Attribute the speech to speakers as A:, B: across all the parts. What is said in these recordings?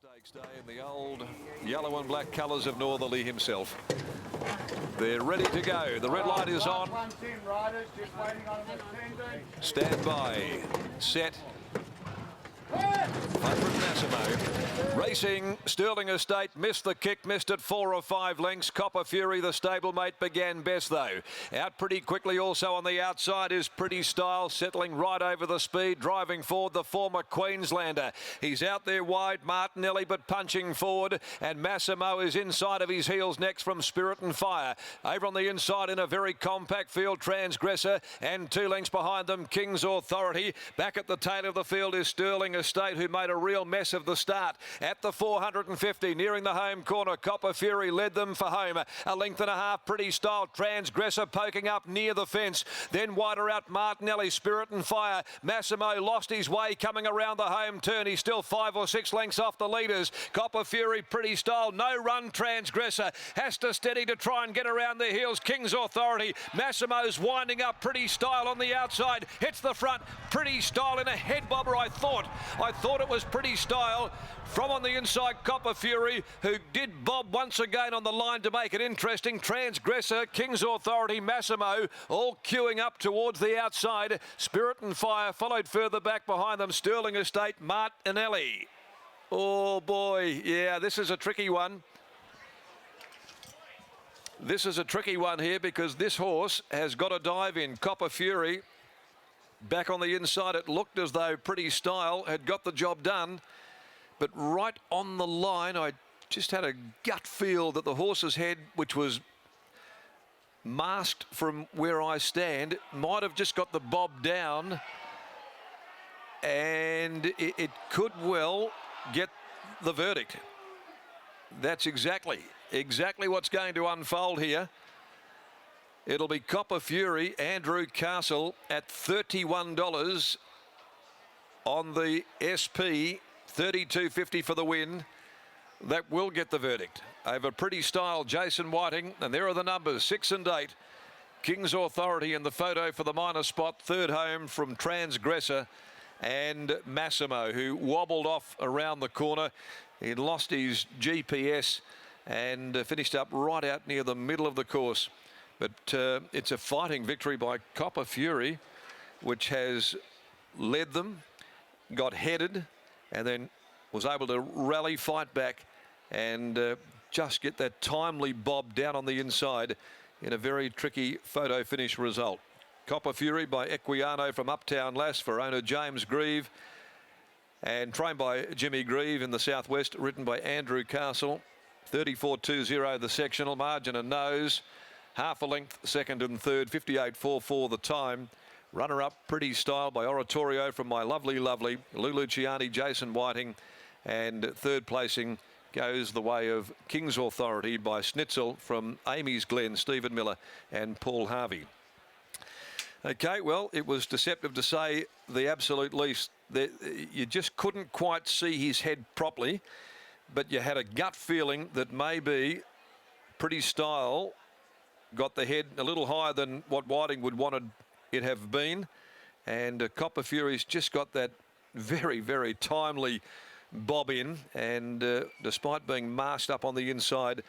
A: Stakes Day in the old yellow and black colours of Northerly himself. They're ready to go. The red light is on. Stand by. Set. Favourite Massimo. Racing, Sterling Estate missed the kick, missed it 4 or 5 lengths. Copper Fury, the stablemate, began best though. Out pretty quickly also on the outside is Pretty Style, settling right over the speed, driving forward the former Queenslander. He's out there wide, Martinelli, but punching forward, and Massimo is inside of his heels next from Spirit and Fire. Over on the inside in a very compact field, Transgressor, and 2 lengths behind them, King's Authority. Back at the tail of the field is Sterling Estate, who made a real mess of the start. At the 450, nearing the home corner, Copper Fury led them for home. A length and a half, Pretty Style, Transgressor poking up near the fence. Then wider out, Martinelli, Spirit and Fire. Massimo lost his way coming around the home turn. He's still 5 or 6 lengths off the leaders. Copper Fury, Pretty Style, no run, Transgressor. Has to steady to try and get around their heels. King's Authority. Massimo's winding up, Pretty Style on the outside. Hits the front. Pretty Style in a head bobber, I thought it was Pretty Style. From on the inside, Copper Fury, who did bob once again on the line to make it interesting. Transgressor, King's Authority, Massimo, all queuing up towards the outside. Spirit and Fire followed further back behind them. Sterling Estate, Martinelli. Oh boy, yeah, this is a tricky one. This is a tricky one here because this horse has got a dive in. Copper Fury back on the inside. It looked as though Pretty Style had got the job done. But right on the line, I just had a gut feel that the horse's head, which was masked from where I stand, might have just got the bob down. And it could well get the verdict. That's exactly what's going to unfold here. It'll be Copper Fury, Andrew Castle at $31 on the SP, $32.50 for the win. That will get the verdict over Pretty Style, Jason Whiting, and there are the numbers 6 and 8. King's Authority in the photo for the minor spot, third home from Transgressor, and Massimo, who wobbled off around the corner. He lost his GPS and finished up right out near the middle of the course. But it's a fighting victory by Copper Fury, which has led them, got headed, and then was able to rally, fight back, and just get that timely bob down on the inside in a very tricky photo finish result. Copper Fury by Equiano from Uptown Lass for owner James Grieve, and trained by Jimmy Grieve in the southwest, written by Andrew Castle. 34.20 the sectional, margin and nose. Half a length, second and third, 58.44 the time. Runner-up, Pretty Style by Oratorio from my lovely Lulu Ciani, Jason Whiting. And third placing goes the way of King's Authority by Schnitzel from Amy's Glen, Stephen Miller and Paul Harvey. Okay, well, it was deceptive to say the absolute least. You just couldn't quite see his head properly, but you had a gut feeling that maybe Pretty Style got the head a little higher than what Whiting would wanted it have been, and Copper Fury's just got that very timely bob in, and despite being masked up on the inside,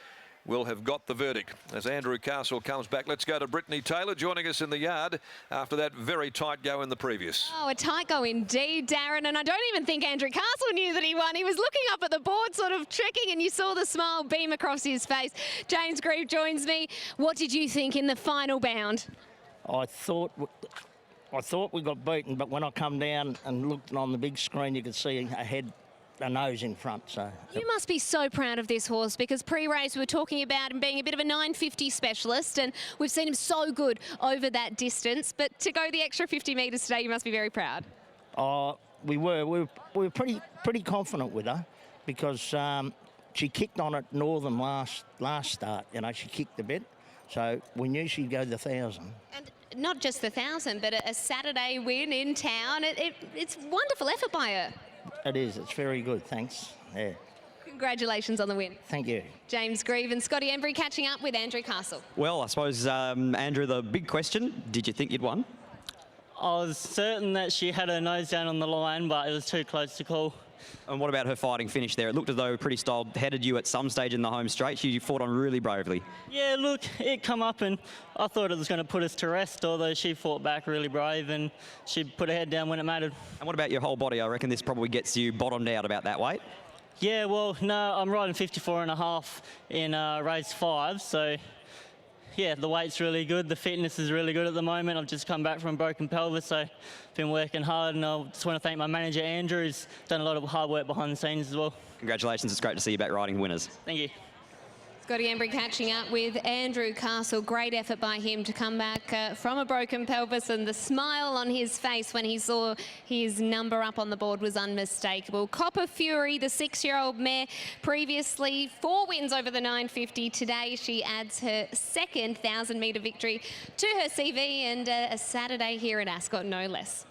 A: will have got the verdict. As Andrew Castle comes back, let's go to Brittany Taylor joining us in the yard after that very tight go in the previous.
B: Oh, a tight go indeed, Darren, and I don't even think Andrew Castle knew that he won. He was looking up at the board sort of checking, and you saw the smile beam across his face. James Grieve joins me. What did you think in the final bound?
C: I thought we got beaten, but when I come down and looked on the big screen, you could see a nose in front. So
B: you must be so proud of this horse, because pre-race we were talking about him being a bit of a 950 specialist, and we've seen him so good over that distance. But to go the extra 50 metres today, you must be very proud.
C: We were pretty confident with her, because she kicked on at Northern last start. You know, she kicked a bit. So we knew she'd go the 1,000. And
B: not just the 1,000, but a Saturday win in town. It's a wonderful effort by her.
C: It is. It's very good. Thanks. Yeah.
B: Congratulations on the win.
C: Thank you.
B: James Grieve and Scotty Embry catching up with Andrew Castle.
D: Well, I suppose, Andrew, the big question, did you think you'd won?
E: I was certain that she had her nose down on the line, but it was too close to call.
D: And what about her fighting finish there? It looked as though Pretty Style headed you at some stage in the home straight. She fought on really bravely.
E: Yeah, look, it come up and I thought it was going to put us to rest, although she fought back really brave and she put her head down when it mattered.
D: And what about your whole body? I reckon this probably gets you bottomed out about that weight.
E: Yeah, well, no, I'm riding 54.5 in race 5, so yeah, the weight's really good. The fitness is really good at the moment. I've just come back from a broken pelvis, so been working hard, and I just want to thank my manager, Andrew, who's done a lot of hard work behind the scenes as well.
D: Congratulations, it's great to see you back riding winners.
E: Thank you.
B: Scotty Embry catching up with Andrew Castle. Great effort by him to come back from a broken pelvis, and the smile on his face when he saw his number up on the board was unmistakable. Copper Fury, the 6-year-old mare, previously 4 wins over the 950. Today she adds her second 1,000-metre victory to her CV, and a Saturday here at Ascot, no less.